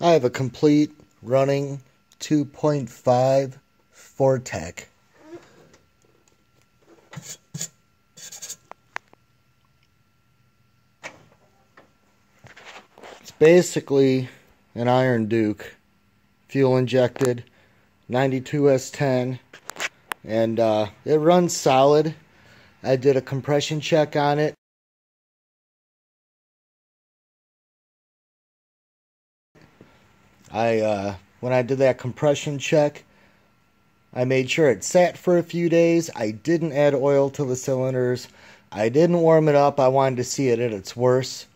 I have a complete running 2.5 Fortec. It's basically an Iron Duke, fuel injected, 92 S10, and it runs solid. I did a compression check on it. When I did that compression check, I made sure it sat for a few days. I didn't add oil to the cylinders. I didn't warm it up. I wanted to see it at its worst,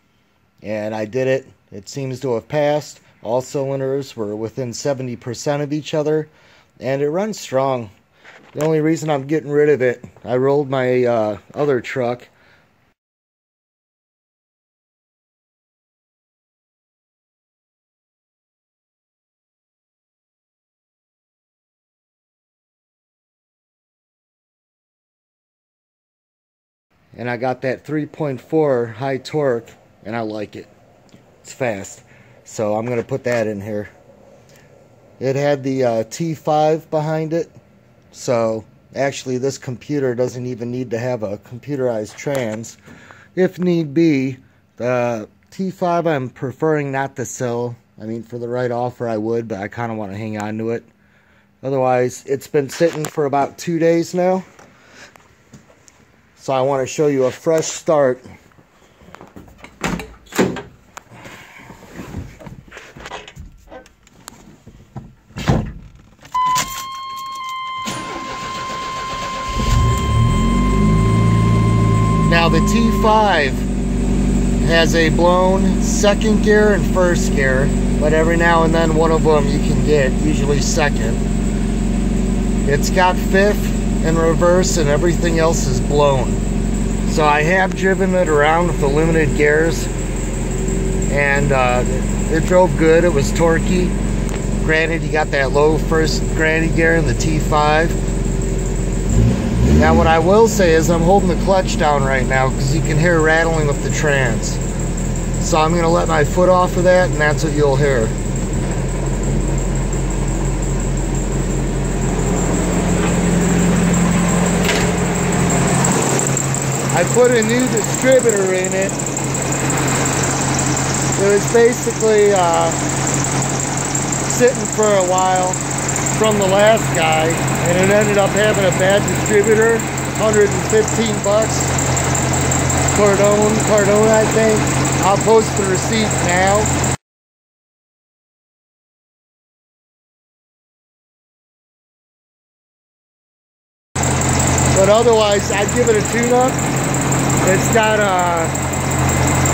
and I did it. It seems to have passed. All cylinders were within 70% of each other, and it runs strong. The only reason I'm getting rid of it, I rolled my other truck. And I got that 3.4 high torque, and I like it. It's fast. So I'm going to put that in here. It had the T5 behind it. So actually this computer doesn't even need to have a computerized trans. If need be, the T5 I'm preferring not to sell. I mean, for the right offer I would, but I kind of want to hang on to it. Otherwise, it's been sitting for about 2 days now. So I want to show you a fresh start. Now the T5 has a blown second gear and first gear, but every now and then one of them you can get, usually second. It's got fifth and reverse, and everything else is blown. So I have driven it around with the limited gears, and it drove good. It was torquey. Granted, you got that low first granny gear in the T5. Now what I will say is I'm holding the clutch down right now because you can hear rattling with the trans. So I'm going to let my foot off of that, and that's what you'll hear. I put a new distributor in it. It was basically sitting for a while from the last guy, and it ended up having a bad distributor, 115 bucks. Cardone, I think. I'll post the receipt now. But otherwise, I'd give it a tune-up. It's got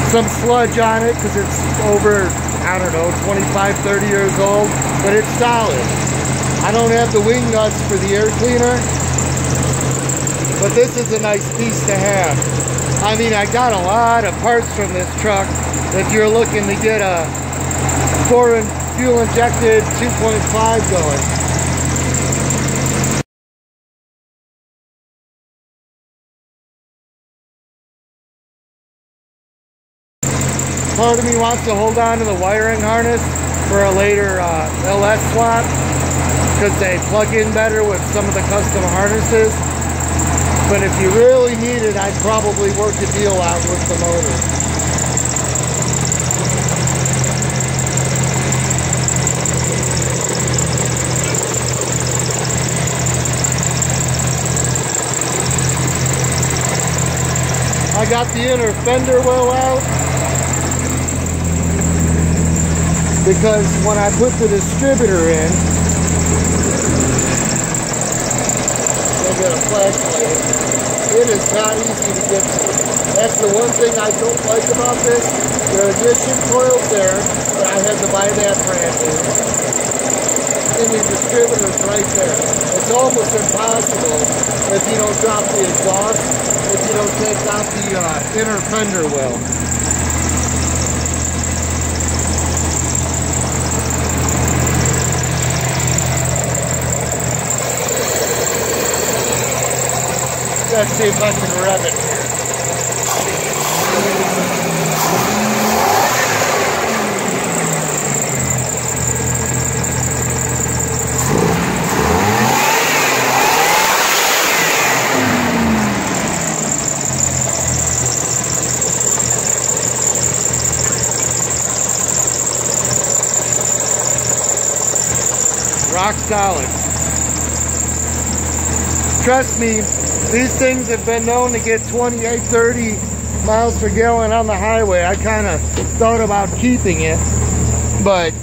some sludge on it because it's over, I don't know, 25, 30 years old, but it's solid. I don't have the wing nuts for the air cleaner, but this is a nice piece to have. I mean, I got a lot of parts from this truck if you're looking to get a foreign fuel-injected 2.5 going. Part of me wants to hold on to the wiring harness for a later LS swap because they plug in better with some of the custom harnesses. But if you really need it, I'd probably work a deal out with the motor. I got the inner fender well out, because when I put the distributor in, I'll get a flashlight, it is not easy to get to. That's the one thing I don't like about this. There are ignition coils there, but I had to buy that brand new. And the distributor's right there. It's almost impossible if you don't drop the exhaust, if you don't take out the inner fender well. Let's see if I can rev it here. solid. Trust me, these things have been known to get 28, 30 miles per gallon on the highway. I kind of thought about keeping it, but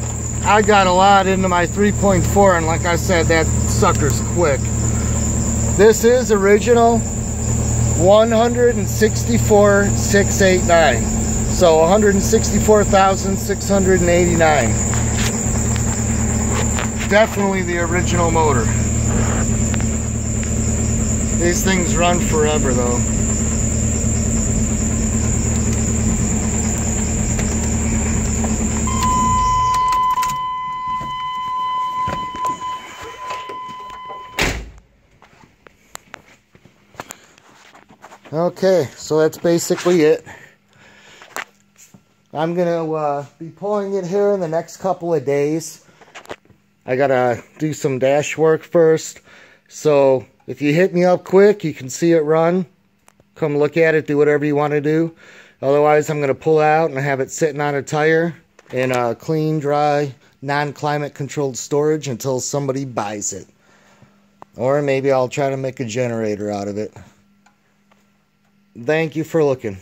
I got a lot into my 3.4, and like I said, that sucker's quick. This is original 164,689. So 164,689. Definitely the original motor. These things run forever though. Okay, so that's basically it. I'm gonna be pulling it here in the next couple of days. I gotta do some dash work first. So if you hit me up quick, you can see it run. Come look at it, do whatever you want to do. Otherwise, I'm gonna pull out and have it sitting on a tire in a clean, dry, non-climate controlled storage until somebody buys it. Or maybe I'll try to make a generator out of it. Thank you for looking.